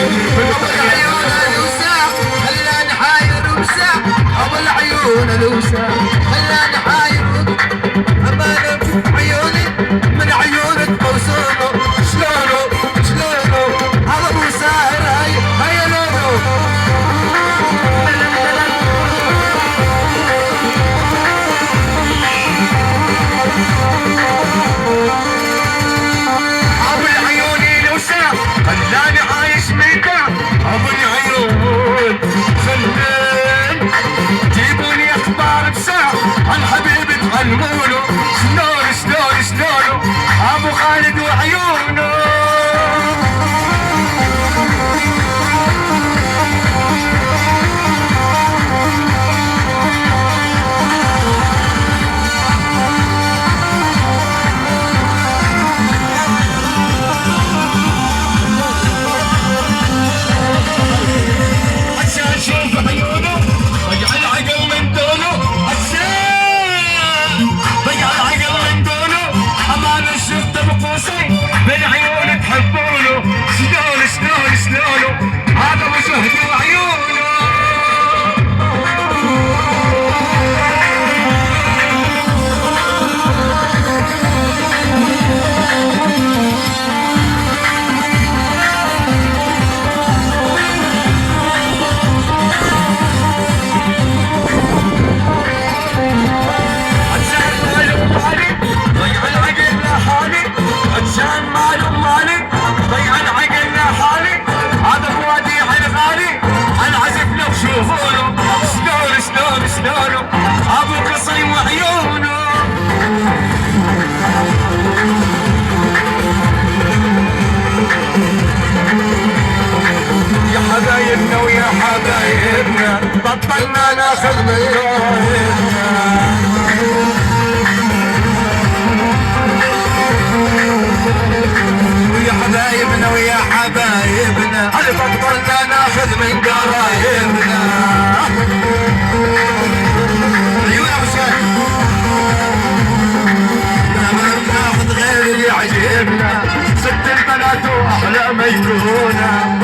العيون الوسع خلاني حاير وسع، ابو العيون الوسع خلاني حاير. امانه عيوني من عيونك موصوله، شلونه شلونه هذا ابو ساهر هيا لونه. ابو العيون الوسع خلاني عايش مرتاح، ابو العيون خلاني جيبوني اخبار بساعة عن حبيبي تعلمونه، شلون شلون شلونه ابو خالد وعيونه. عشان شوف عيونه ضيع العقل من دونه، عشان ضيع العقل من دونه. امانه شفت بقوسين بين عيونك تحبونه، شلون شلون شلونه هذا ابو شهد وعيونه. عشان معلوم مالي ضيع العقل لحالي، هذا بوادي عن غالي عن عزف لو شوفونه، شلون شلون شلونه ابو قصي وعيونه. يا حبايبنا ويا حبايبنا بطلنا ناخذ من رايبنا، ويا حبايبنا ويا حبايبنا على بطلنا ناخذ من قرايبنا. عيون ابو شاهد ما بناخذ غير اللي يعجبنا، ست البنات واحلى ما يكونا.